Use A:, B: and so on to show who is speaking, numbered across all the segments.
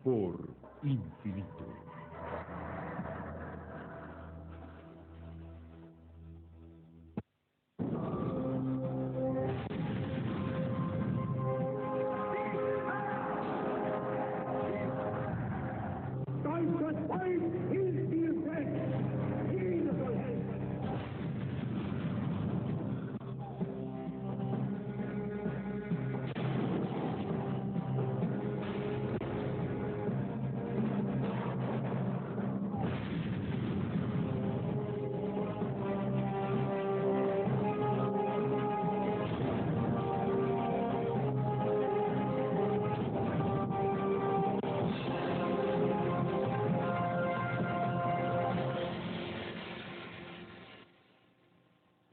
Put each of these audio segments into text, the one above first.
A: por infinito.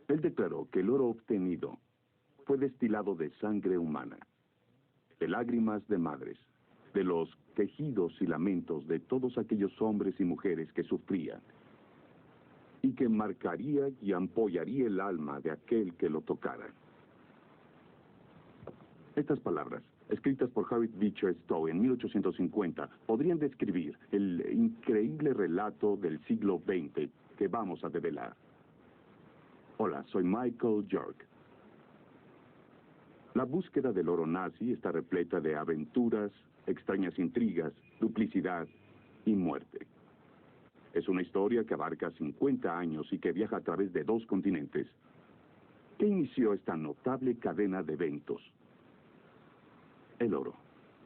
B: Él declaró que el oro obtenido fue destilado de sangre humana, de lágrimas de madres, de los quejidos y lamentos de todos aquellos hombres y mujeres que sufrían, y que marcaría y ampollaría el alma de aquel que lo tocara. Estas palabras, escritas por Harriet Beecher Stowe en 1850, podrían describir el increíble relato del siglo XX que vamos a develar. Hola, soy Michael York. La búsqueda del oro nazi está repleta de aventuras, extrañas intrigas, duplicidad y muerte. Es una historia que abarca 50 años y que viaja a través de 2 continentes. ¿Qué inició esta notable cadena de eventos? El oro.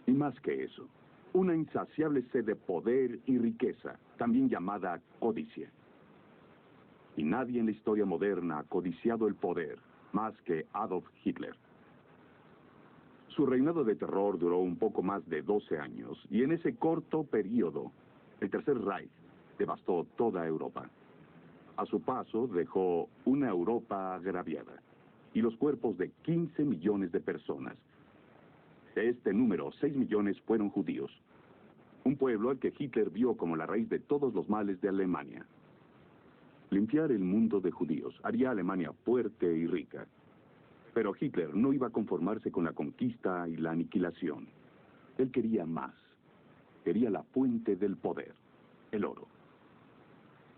B: Y más que eso, una insaciable sed de poder y riqueza, también llamada codicia. Y nadie en la historia moderna ha codiciado el poder más que Adolf Hitler. Su reinado de terror duró un poco más de 12 años, y en ese corto periodo, el Tercer Reich devastó toda Europa. A su paso dejó una Europa agraviada, y los cuerpos de 15 millones de personas. De este número, 6 millones fueron judíos. Un pueblo al que Hitler vio como la raíz de todos los males de Alemania. Limpiar el mundo de judíos haría a Alemania fuerte y rica. Pero Hitler no iba a conformarse con la conquista y la aniquilación. Él quería más. Quería la fuente del poder, el oro.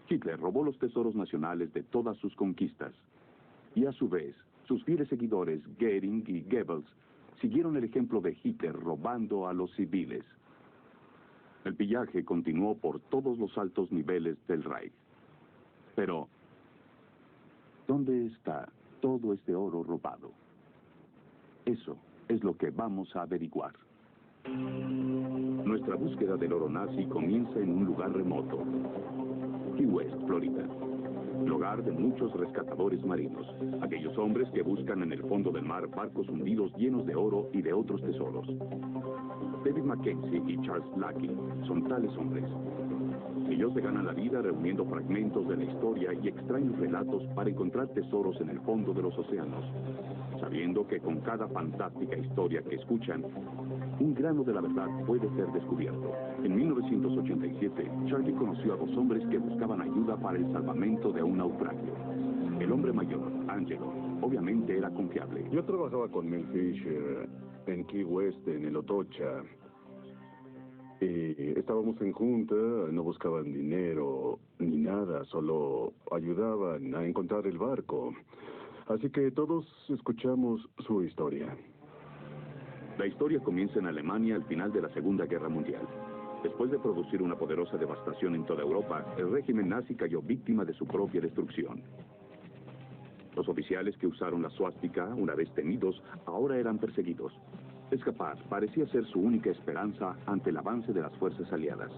B: Hitler robó los tesoros nacionales de todas sus conquistas. Y a su vez, sus fieles seguidores, Goering y Goebbels, siguieron el ejemplo de Hitler robando a los civiles. El pillaje continuó por todos los altos niveles del Reich. Pero, ¿dónde está todo este oro robado? Eso es lo que vamos a averiguar. Nuestra búsqueda del oro nazi comienza en un lugar remoto, Key West, Florida, el hogar de muchos rescatadores marinos, aquellos hombres que buscan en el fondo del mar barcos hundidos llenos de oro y de otros tesoros. David Mackenzie y Charles Lackey son tales hombres. Ellos se ganan la vida reuniendo fragmentos de la historia y extraños relatos para encontrar tesoros en el fondo de los océanos, sabiendo que con cada fantástica historia que escuchan, un grano de la verdad puede ser descubierto. En 1987, Charlie conoció a 2 hombres que buscaban ayuda para el salvamento de un naufragio. El hombre mayor, Angelo, obviamente era confiable.
C: Yo trabajaba con Mel Fisher en Key West, en el Otocha. Y estábamos en junta, no buscaban dinero ni nada, solo ayudaban a encontrar el barco. Así que todos escuchamos su historia.
B: La historia comienza en Alemania al final de la Segunda Guerra Mundial. Después de producir una poderosa devastación en toda Europa, el régimen nazi cayó víctima de su propia destrucción. Los oficiales que usaron la suástica, una vez temidos, ahora eran perseguidos. Escapar parecía ser su única esperanza ante el avance de las fuerzas aliadas.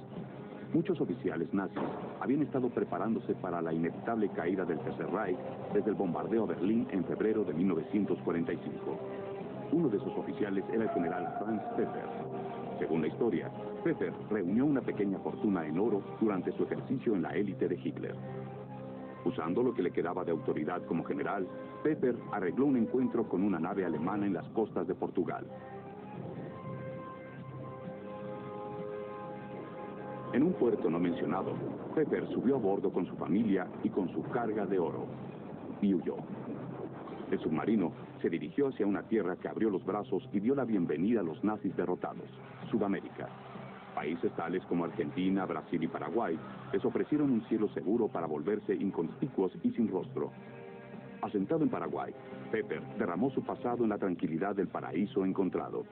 B: Muchos oficiales nazis habían estado preparándose para la inevitable caída del Tercer Reich desde el bombardeo a Berlín en febrero de 1945. Uno de esos oficiales era el general Franz Pfeffer. Según la historia, Pfeffer reunió una pequeña fortuna en oro durante su ejercicio en la élite de Hitler. Usando lo que le quedaba de autoridad como general, Pfeffer arregló un encuentro con una nave alemana en las costas de Portugal. En un puerto no mencionado, Pfeffer subió a bordo con su familia y con su carga de oro, y huyó. El submarino se dirigió hacia una tierra que abrió los brazos y dio la bienvenida a los nazis derrotados, Sudamérica. Países tales como Argentina, Brasil y Paraguay les ofrecieron un cielo seguro para volverse inconspicuos y sin rostro. Asentado en Paraguay, Pepper derramó su pasado en la tranquilidad del paraíso encontrado.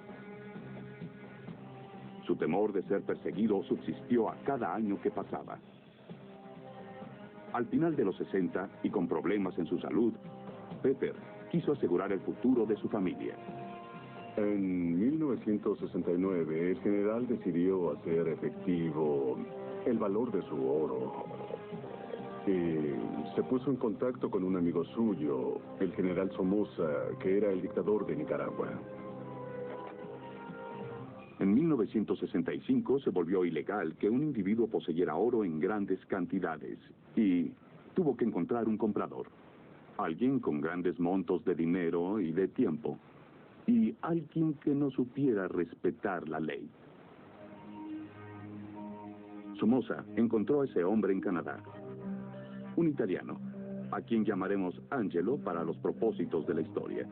B: Su temor de ser perseguido subsistió a cada año que pasaba. Al final de los 60, y con problemas en su salud, Pepper quiso asegurar el futuro de su familia.
C: En 1969, el general decidió hacer efectivo el valor de su oro. Y se puso en contacto con un amigo suyo, el general Somoza, que era el dictador de Nicaragua.
B: En 1965 se volvió ilegal que un individuo poseyera oro en grandes cantidades y tuvo que encontrar un comprador. Alguien con grandes montos de dinero y de tiempo. Y alguien que no supiera respetar la ley. Somoza encontró a ese hombre en Canadá. Un italiano, a quien llamaremos Angelo para los propósitos de la historia.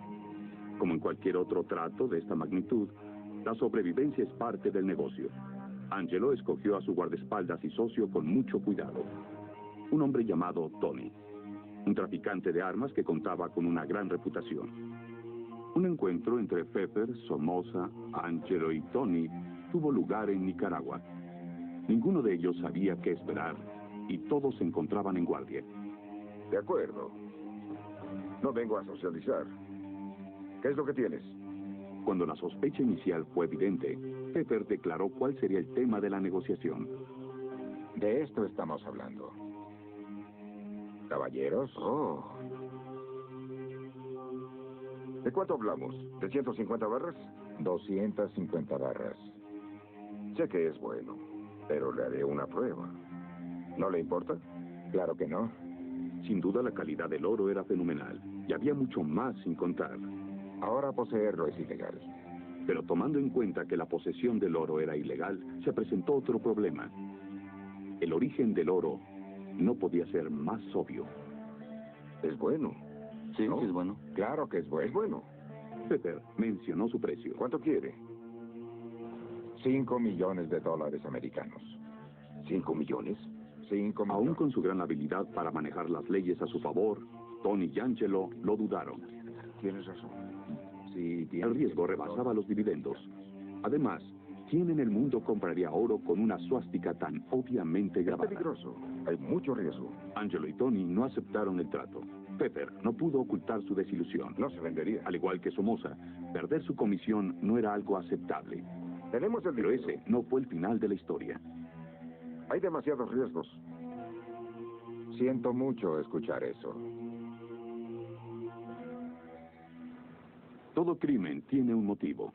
B: Como en cualquier otro trato de esta magnitud, la sobrevivencia es parte del negocio. Angelo escogió a su guardaespaldas y socio con mucho cuidado. Un hombre llamado Tony, un traficante de armas que contaba con una gran reputación. Un encuentro entre Pepper, Somoza, Angelo y Tony tuvo lugar en Nicaragua. Ninguno de ellos sabía qué esperar y todos se encontraban en guardia.
D: De acuerdo. No vengo a socializar. ¿Qué es lo que tienes?
B: Cuando la sospecha inicial fue evidente, Pepper declaró cuál sería el tema de la negociación.
D: De esto estamos hablando. ¿Caballeros? Oh. ¿De cuánto hablamos? ¿De 150 barras? 250 barras. Sé que es bueno, pero le haré una prueba. ¿No le importa? Claro que no.
B: Sin duda la calidad del oro era fenomenal, y había mucho más sin contar.
D: Ahora poseerlo es ilegal.
B: Pero tomando en cuenta que la posesión del oro era ilegal, se presentó otro problema. El origen del oro no podía ser más obvio.
D: Es bueno.
E: Sí,
D: ¿No?
E: sí es bueno.
D: Claro que es bueno. Es bueno.
B: Pepper mencionó su precio.
D: ¿Cuánto quiere? 5 millones de dólares americanos.
B: ¿5 millones?
D: 5 millones.
B: Aún con su gran habilidad para manejar las leyes a su favor, Tony y Angelo lo dudaron.
D: Tienes razón. Sí,
B: El riesgo rebasaba los dividendos. Además, ¿quién en el mundo compraría oro con una suástica tan obviamente
D: Es
B: grabada?
D: peligroso. Hay mucho riesgo.
B: Angelo y Tony no aceptaron el trato. Pepper no pudo ocultar su desilusión.
D: No se vendería.
B: Al igual que Somoza, perder su comisión no era algo aceptable.
D: Tenemos el
B: Pero
D: dinero.
B: ese no fue el final de la historia.
D: Hay demasiados riesgos. Siento mucho escuchar eso.
B: Todo crimen tiene un motivo.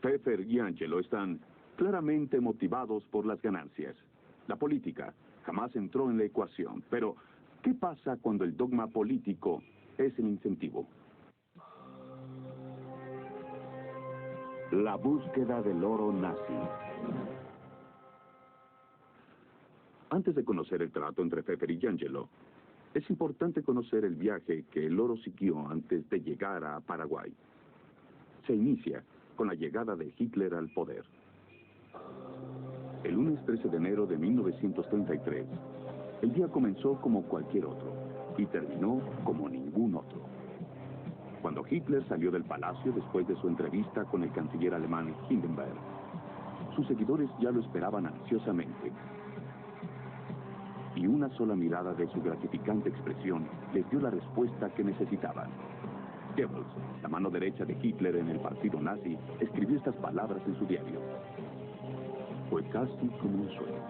B: Pepper y Angelo están claramente motivados por las ganancias. La política jamás entró en la ecuación, pero ¿qué pasa cuando el dogma político es el incentivo?
A: La búsqueda del oro nazi.
B: Antes de conocer el trato entre Pepper y Angelo, es importante conocer el viaje que el oro siguió antes de llegar a Paraguay. Se inicia con la llegada de Hitler al poder. El lunes 13 de enero de 1933, el día comenzó como cualquier otro y terminó como ningún otro. Cuando Hitler salió del palacio después de su entrevista con el canciller alemán Hindenburg, sus seguidores ya lo esperaban ansiosamente. Y una sola mirada de su gratificante expresión les dio la respuesta que necesitaban. Goebbels, la mano derecha de Hitler en el partido nazi, escribió estas palabras en su diario. Fue casi como un sueño,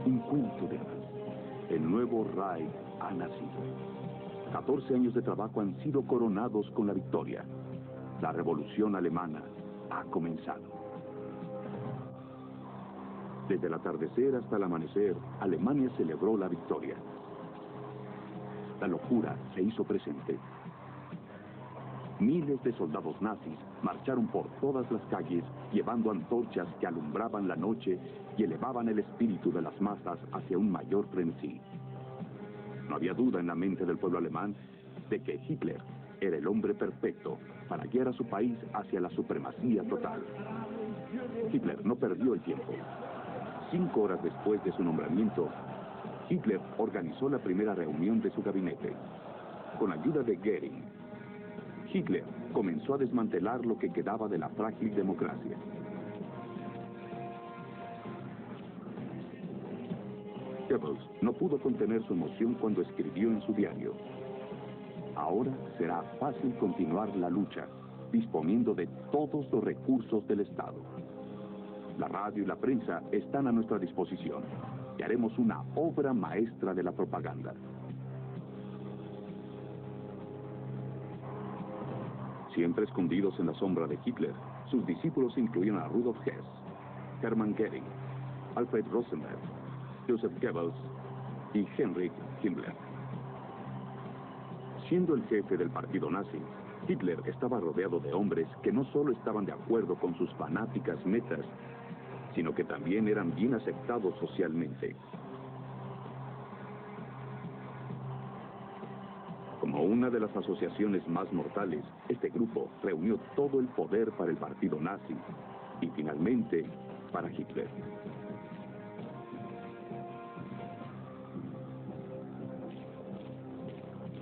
B: un cuento de hadas. El nuevo Reich ha nacido. 14 años de trabajo han sido coronados con la victoria. La revolución alemana ha comenzado. Desde el atardecer hasta el amanecer, Alemania celebró la victoria. La locura se hizo presente. Miles de soldados nazis marcharon por todas las calles llevando antorchas que alumbraban la noche y elevaban el espíritu de las masas hacia un mayor frenesí. No había duda en la mente del pueblo alemán de que Hitler era el hombre perfecto para guiar a su país hacia la supremacía total. Hitler no perdió el tiempo. 5 horas después de su nombramiento, Hitler organizó la primera reunión de su gabinete. Con ayuda de Goering, Hitler comenzó a desmantelar lo que quedaba de la frágil democracia. Goebbels no pudo contener su emoción cuando escribió en su diario: ahora será fácil continuar la lucha, disponiendo de todos los recursos del Estado. La radio y la prensa están a nuestra disposición y haremos una obra maestra de la propaganda. Siempre escondidos en la sombra de Hitler, sus discípulos incluían a Rudolf Hess, Hermann Goering, Alfred Rosenberg, Joseph Goebbels y Heinrich Himmler. Siendo el jefe del partido nazi, Hitler estaba rodeado de hombres que no solo estaban de acuerdo con sus fanáticas metas, sino que también eran bien aceptados socialmente. Como una de las asociaciones más mortales, este grupo reunió todo el poder para el partido nazi y finalmente para Hitler.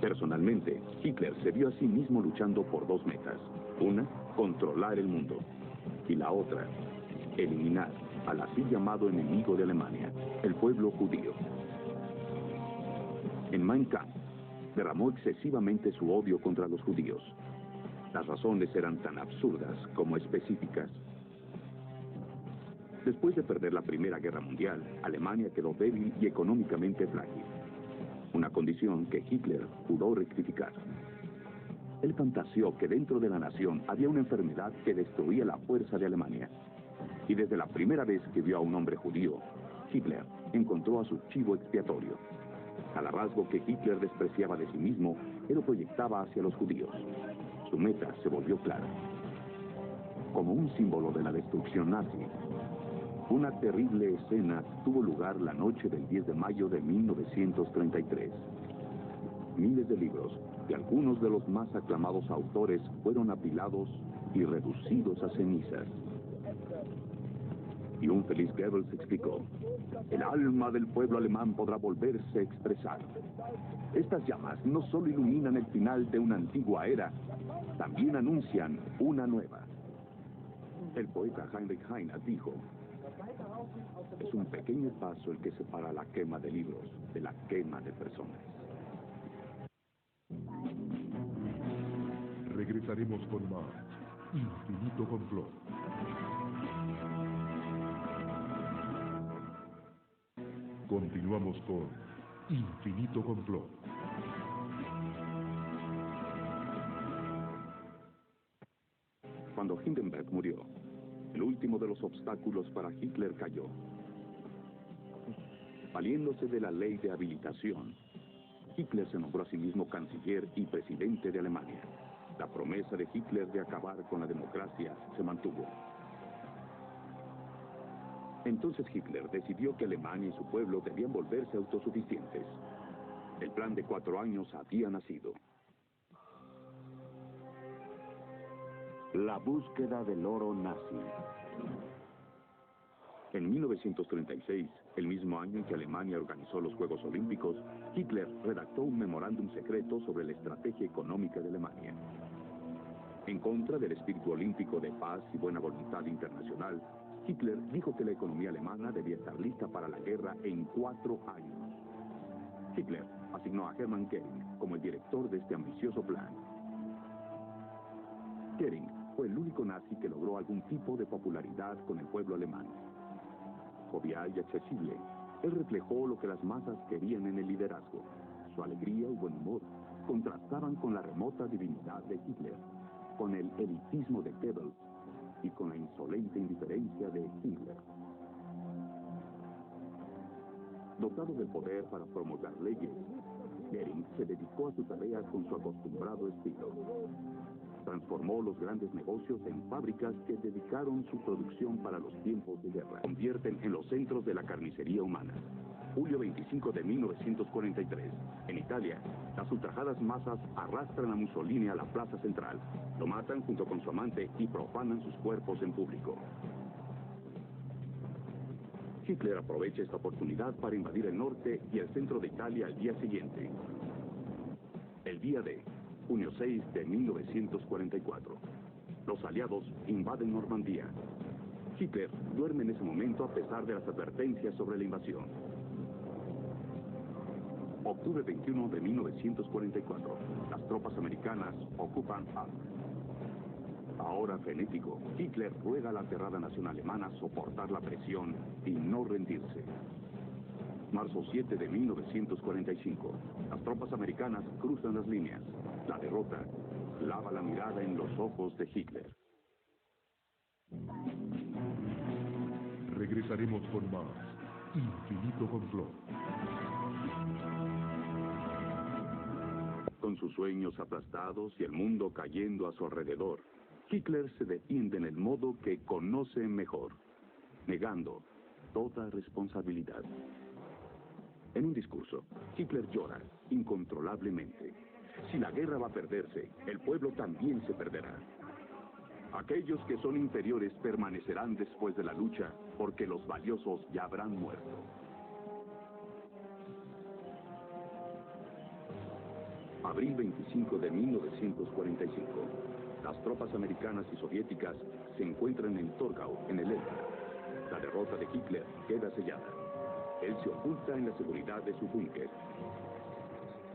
B: Personalmente, Hitler se vio a sí mismo luchando por dos metas. Una, controlar el mundo. Y la otra, eliminar al así llamado enemigo de Alemania, el pueblo judío. En Mein Kampf, derramó excesivamente su odio contra los judíos. Las razones eran tan absurdas como específicas. Después de perder la Primera Guerra Mundial, Alemania quedó débil y económicamente frágil. Una condición que Hitler juró rectificar. Él fantaseó que dentro de la nación había una enfermedad que destruía la fuerza de Alemania. Y desde la primera vez que vio a un hombre judío, Hitler encontró a su chivo expiatorio. Cada rasgo que Hitler despreciaba de sí mismo, él lo proyectaba hacia los judíos. Su meta se volvió clara. Como un símbolo de la destrucción nazi, una terrible escena tuvo lugar la noche del 10 de mayo de 1933. Miles de libros de algunos de los más aclamados autores fueron apilados y reducidos a cenizas. Y un feliz Goebbels explicó: el alma del pueblo alemán podrá volverse a expresar. Estas llamas no solo iluminan el final de una antigua era, también anuncian una nueva. El poeta Heinrich Heine dijo: es un pequeño paso el que separa la quema de libros de la quema de personas.
E: Regresaremos con más Infinito Complot. Continuamos con Infinito Complot.
B: Cuando Hindenburg murió, el último de los obstáculos para Hitler cayó. Valiéndose de la ley de habilitación, Hitler se nombró a sí mismo canciller y presidente de Alemania. La promesa de Hitler de acabar con la democracia se mantuvo. Entonces Hitler decidió que Alemania y su pueblo debían volverse autosuficientes. El plan de 4 años había nacido.
A: La búsqueda del oro nazi.
B: En 1936, el mismo año en que Alemania organizó los Juegos Olímpicos, Hitler redactó un memorándum secreto sobre la estrategia económica de Alemania. En contra del espíritu olímpico de paz y buena voluntad internacional, Hitler dijo que la economía alemana debía estar lista para la guerra en 4 años. Hitler asignó a Hermann Goering como el director de este ambicioso plan. Goering fue el único nazi que logró algún tipo de popularidad con el pueblo alemán. Jovial y accesible, él reflejó lo que las masas querían en el liderazgo. Su alegría y buen humor contrastaban con la remota divinidad de Hitler, con el elitismo de Goebbels y con la insolente indiferencia de Hitler. Dotado del poder para promulgar leyes, Goering se dedicó a su tarea con su acostumbrado estilo. Transformó los grandes negocios en fábricas que dedicaron su producción para los tiempos de guerra. Convierten en los centros de la carnicería humana. Julio 25 de 1943. En Italia, las ultrajadas masas arrastran a Mussolini a la plaza central. Lo matan junto con su amante y profanan sus cuerpos en público. Hitler aprovecha esta oportunidad para invadir el norte y el centro de Italia al día siguiente. El día D, junio 6 de 1944. Los aliados invaden Normandía. Hitler duerme en ese momento a pesar de las advertencias sobre la invasión. Octubre 21 de 1944. Las tropas americanas ocupan Arles. Ahora frenético, Hitler ruega a la aterrada nación alemana soportar la presión y no rendirse. Marzo 7 de 1945. Las tropas americanas cruzan las líneas. La derrota clava la mirada en los ojos de Hitler.
E: Regresaremos con más Infinito Complot.
B: Con sus sueños aplastados y el mundo cayendo a su alrededor, Hitler se defiende en el modo que conoce mejor, negando toda responsabilidad. En un discurso, Hitler llora incontrolablemente. Si la guerra va a perderse, el pueblo también se perderá. Aquellos que son inferiores permanecerán después de la lucha, porque los valiosos ya habrán muerto. Abril 25 de 1945. Las tropas americanas y soviéticas se encuentran en Torgau, en el Elba. La derrota de Hitler queda sellada. Él se oculta en la seguridad de su búnker.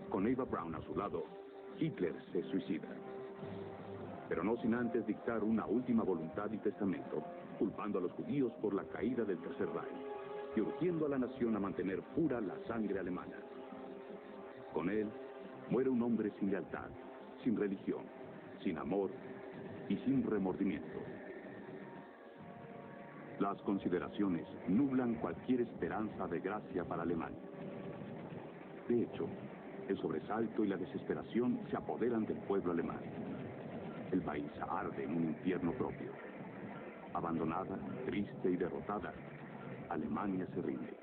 B: Con Eva Braun a su lado, Hitler se suicida. Pero no sin antes dictar una última voluntad y testamento, culpando a los judíos por la caída del Tercer Reich y urgiendo a la nación a mantener pura la sangre alemana. Con él, muere un hombre sin lealtad, sin religión, sin amor y sin remordimiento. Las consideraciones nublan cualquier esperanza de gracia para Alemania. De hecho, el sobresalto y la desesperación se apoderan del pueblo alemán. El país arde en un infierno propio. Abandonada, triste y derrotada, Alemania se rinde.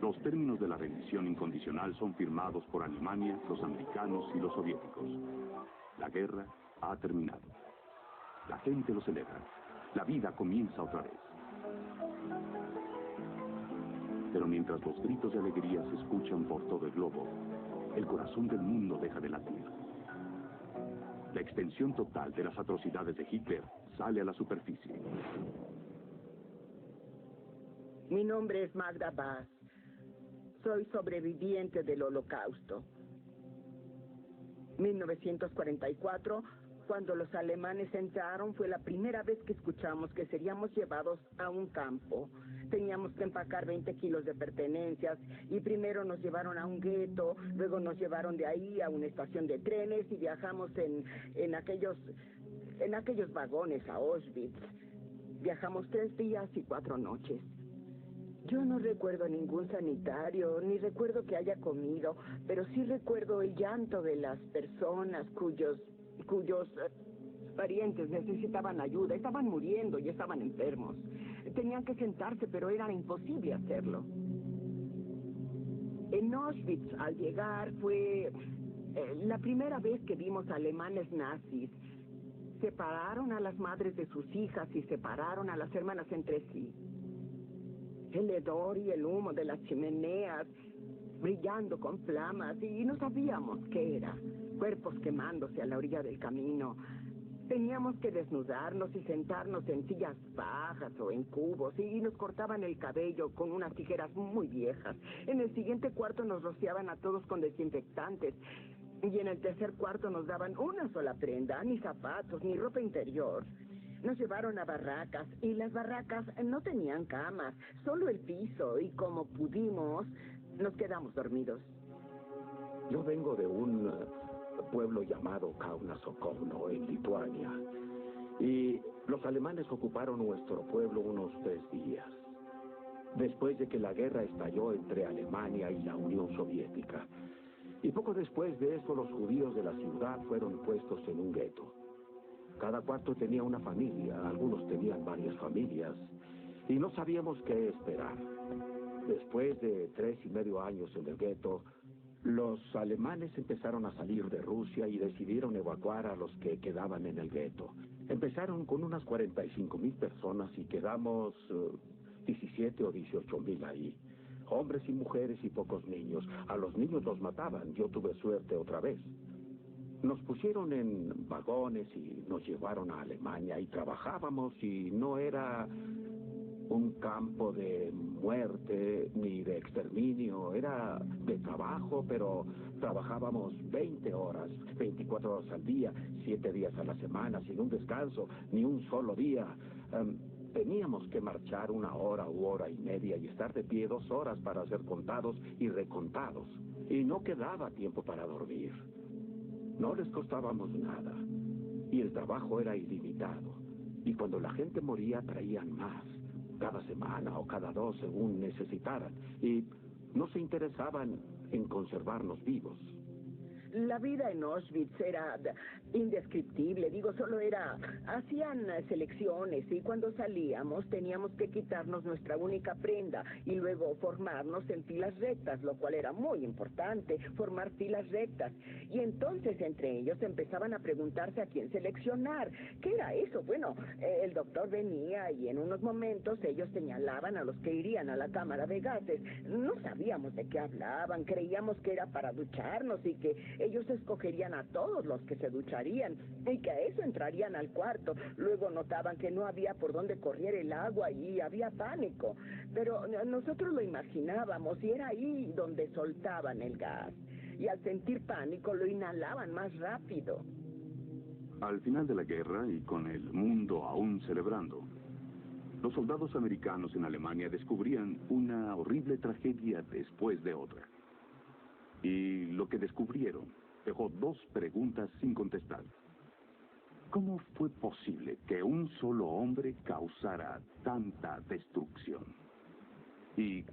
B: Los términos de la rendición incondicional son firmados por Alemania, los americanos y los soviéticos. La guerra ha terminado. La gente lo celebra. La vida comienza otra vez. Pero mientras los gritos de alegría se escuchan por todo el globo, el corazón del mundo deja de latir. La extensión total de las atrocidades de Hitler sale a la superficie.
F: Mi nombre es Magda Bass. Soy sobreviviente del Holocausto. 1944, cuando los alemanes entraron, fue la primera vez que escuchamos que seríamos llevados a un campo. Teníamos que empacar 20 kilos de pertenencias y primero nos llevaron a un gueto, luego nos llevaron de ahí a una estación de trenes y viajamos en aquellos vagones a Auschwitz. Viajamos 3 días y 4 noches. Yo no recuerdo ningún sanitario, ni recuerdo que haya comido, pero sí recuerdo el llanto de las personas cuyos parientes necesitaban ayuda, estaban muriendo y estaban enfermos. Tenían que sentarse, pero era imposible hacerlo. En Auschwitz, al llegar, fue la primera vez que vimos alemanes nazis. Separaron a las madres de sus hijas y separaron a las hermanas entre sí. El hedor y el humo de las chimeneas brillando con flamas y no sabíamos qué era. Cuerpos quemándose a la orilla del camino. Teníamos que desnudarnos y sentarnos en sillas bajas o en cubos y nos cortaban el cabello con unas tijeras muy viejas. En el siguiente cuarto nos rociaban a todos con desinfectantes y en el tercer cuarto nos daban una sola prenda, ni zapatos, ni ropa interior. Nos llevaron a barracas y las barracas no tenían camas, solo el piso y como pudimos nos quedamos dormidos.
G: Yo vengo de un pueblo llamado Kaunas-Okowno, en Lituania. Y los alemanes ocuparon nuestro pueblo unos 3 días. Después de que la guerra estalló entre Alemania y la Unión Soviética. Y poco después de eso, los judíos de la ciudad fueron puestos en un gueto. Cada cuarto tenía una familia, algunos tenían varias familias. Y no sabíamos qué esperar. Después de 3,5 años en el gueto, los alemanes empezaron a salir de Rusia y decidieron evacuar a los que quedaban en el gueto. Empezaron con unas 45,000 personas y quedamos 17 o 18,000 ahí. Hombres y mujeres y pocos niños. A los niños los mataban. Yo tuve suerte otra vez. Nos pusieron en vagones y nos llevaron a Alemania y trabajábamos y no era un campo de muerte ni de exterminio. Era de trabajo, pero trabajábamos 20 horas, 24 horas al día, 7 días a la semana, sin un descanso, ni un solo día. Teníamos que marchar 1 hora u hora y media y estar de pie 2 horas para ser contados y recontados. Y no quedaba tiempo para dormir. No les costábamos nada. Y el trabajo era ilimitado. Y cuando la gente moría traían más. Cada semana o cada 2 según necesitaran. Y no se interesaban en conservarnos vivos.
F: La vida en Auschwitz era indescriptible, hacían selecciones y cuando salíamos teníamos que quitarnos nuestra única prenda y luego formarnos en filas rectas, lo cual era muy importante, formar filas rectas. Y entonces entre ellos empezaban a preguntarse a quién seleccionar. ¿Qué era eso? Bueno, el doctor venía y en unos momentos ellos señalaban a los que irían a la cámara de gases. No sabíamos de qué hablaban, creíamos que era para ducharnos y que ellos escogerían a todos los que se ducharían y que a eso entrarían al cuarto. Luego notaban que no había por dónde correr el agua y había pánico. Pero nosotros lo imaginábamos y era ahí donde soltaban el gas. Y al sentir pánico lo inhalaban más rápido.
B: Al final de la guerra y con el mundo aún celebrando, los soldados americanos en Alemania descubrían una horrible tragedia después de otra. Y lo que descubrieron dejó 2 preguntas sin contestar. ¿Cómo fue posible que un solo hombre causara tanta destrucción? ¿Y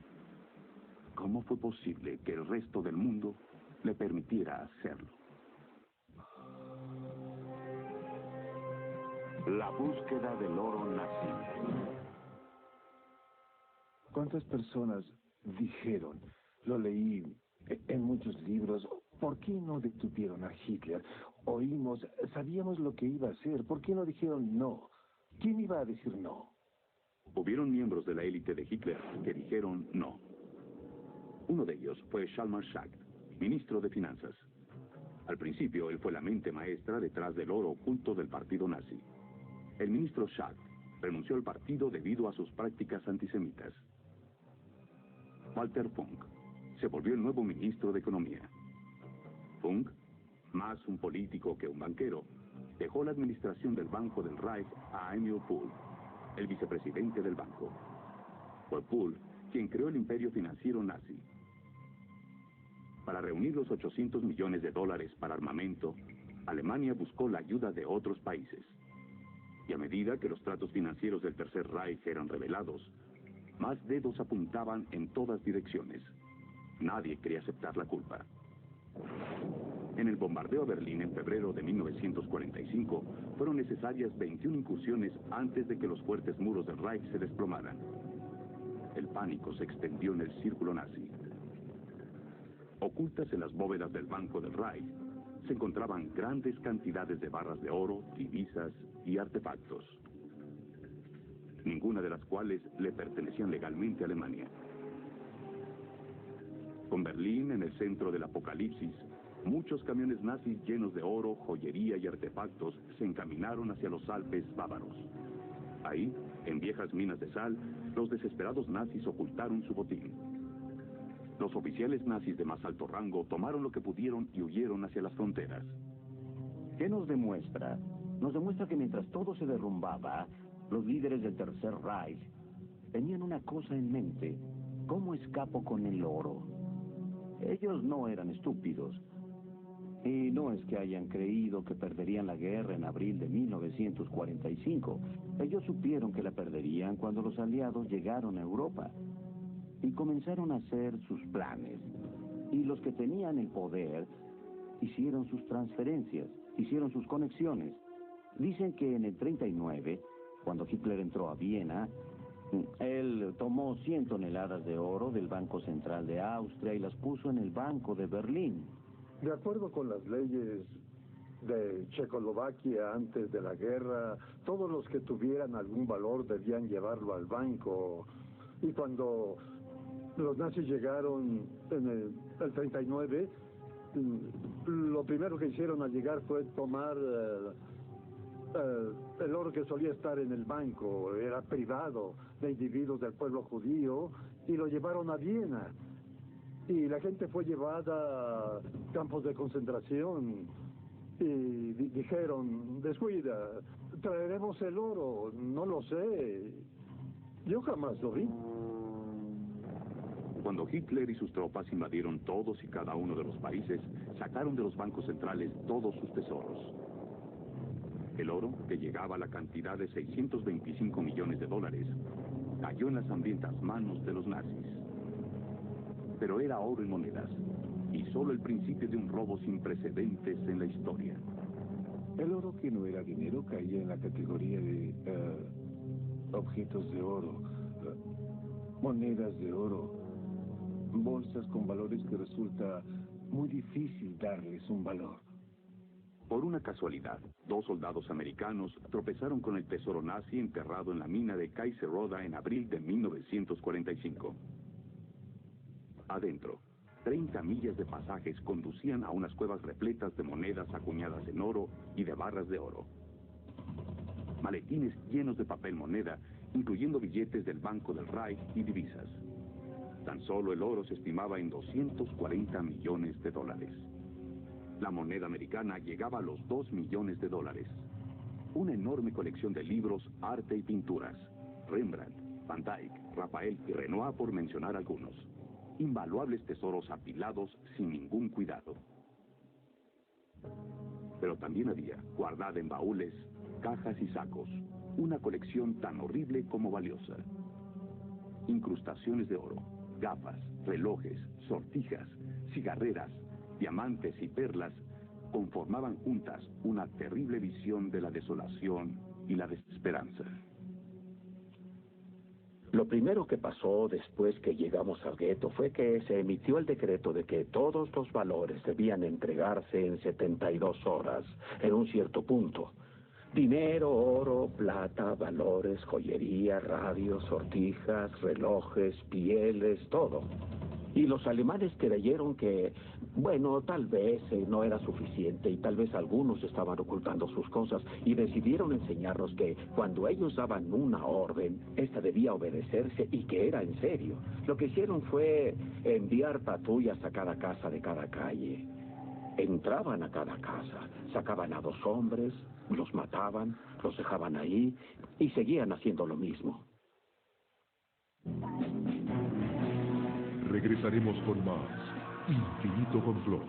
B: cómo fue posible que el resto del mundo le permitiera hacerlo?
A: La búsqueda del oro nazi.
E: ¿Cuántas personas dijeron? Lo leí en muchos libros. ¿Por qué no detuvieron a Hitler? Sabíamos lo que iba a hacer. ¿Por qué no dijeron no? ¿Quién iba a decir no?
B: Hubieron miembros de la élite de Hitler que dijeron no. Uno de ellos fue Schacht, ministro de Finanzas. Al principio, él fue la mente maestra detrás del oro oculto del partido nazi. El ministro Schacht renunció al partido debido a sus prácticas antisemitas. Walter Funk se volvió el nuevo ministro de Economía. Funk, más un político que un banquero, dejó la administración del Banco del Reich a Emil Pohl, el vicepresidente del banco. Fue Pohl quien creó el imperio financiero nazi. Para reunir los $800 millones para armamento, Alemania buscó la ayuda de otros países. Y a medida que los tratos financieros del Tercer Reich eran revelados, más dedos apuntaban en todas direcciones. Nadie quería aceptar la culpa. En el bombardeo a Berlín en febrero de 1945, fueron necesarias 21 incursiones antes de que los fuertes muros del Reich se desplomaran. El pánico se extendió en el círculo nazi. Ocultas en las bóvedas del Banco del Reich, se encontraban grandes cantidades de barras de oro, divisas y artefactos, ninguna de las cuales le pertenecían legalmente a Alemania. Con Berlín en el centro del apocalipsis, muchos camiones nazis llenos de oro, joyería y artefactos se encaminaron hacia los Alpes bávaros. Ahí, en viejas minas de sal, los desesperados nazis ocultaron su botín. Los oficiales nazis de más alto rango tomaron lo que pudieron y huyeron hacia las fronteras.
H: ¿Qué nos demuestra? Nos demuestra que mientras todo se derrumbaba, los líderes del Tercer Reich tenían una cosa en mente: ¿cómo escapo con el oro? Ellos no eran estúpidos. Y no es que hayan creído que perderían la guerra en abril de 1945. Ellos supieron que la perderían cuando los aliados llegaron a Europa y comenzaron a hacer sus planes. Y los que tenían el poder hicieron sus transferencias, hicieron sus conexiones. Dicen que en el 39, cuando Hitler entró a Viena, él tomó 100 toneladas de oro del Banco Central de Austria y las puso en el Banco de Berlín.
C: De acuerdo con las leyes
I: de Checoslovaquia antes de la guerra. Todos los que tuvieran algún valor debían llevarlo al banco. Y cuando los nazis llegaron en el 39, lo primero que hicieron al llegar fue tomar el oro que solía estar en el banco. Era privado de individuos del pueblo judío, y lo llevaron a Viena. Y la gente fue llevada a campos de concentración y dijeron: descuida, traeremos el oro. No lo sé, yo jamás lo vi.
B: Cuando Hitler y sus tropas invadieron todos y cada uno de los países, sacaron de los bancos centrales todos sus tesoros. El oro, que llegaba a la cantidad de 625 millones de dólares, cayó en las hambrientas manos de los nazis. Pero era oro en monedas, y solo el principio de un robo sin precedentes en la historia.
E: El oro que no era dinero caía en la categoría de objetos de oro, monedas de oro, bolsas con valores que resulta muy difícil darles un valor.
B: Por una casualidad, 2 soldados americanos tropezaron con el tesoro nazi enterrado en la mina de Kaiseroda en abril de 1945. Adentro, 30 millas de pasajes conducían a unas cuevas repletas de monedas acuñadas en oro y de barras de oro. Maletines llenos de papel moneda, incluyendo billetes del Banco del Reich y divisas. Tan solo el oro se estimaba en 240 millones de dólares. La moneda americana llegaba a los 2 millones de dólares. Una enorme colección de libros, arte y pinturas. Rembrandt, Van Dyck, Rafael y Renoir, por mencionar algunos. Invaluables tesoros apilados sin ningún cuidado. Pero también había, guardada en baúles, cajas y sacos, una colección tan horrible como valiosa. Incrustaciones de oro, gafas, relojes, sortijas, cigarreras, diamantes y perlas conformaban juntas una terrible visión de la desolación y la desesperanza.
G: Lo primero que pasó después que llegamos al gueto fue que se emitió el decreto de que todos los valores debían entregarse en 72 horas, en un cierto punto. Dinero, oro, plata, valores, joyería, radios, sortijas, relojes, pieles, todo. Y los alemanes creyeron que, bueno, tal vez no era suficiente y tal vez algunos estaban ocultando sus cosas, y decidieron enseñarnos que cuando ellos daban una orden, esta debía obedecerse y que era en serio. Lo que hicieron fue enviar patrullas a cada casa de cada calle. Entraban a cada casa, sacaban a 2 hombres, los mataban, los dejaban ahí y seguían haciendo lo mismo.
J: Regresaremos con más Infinito Complot.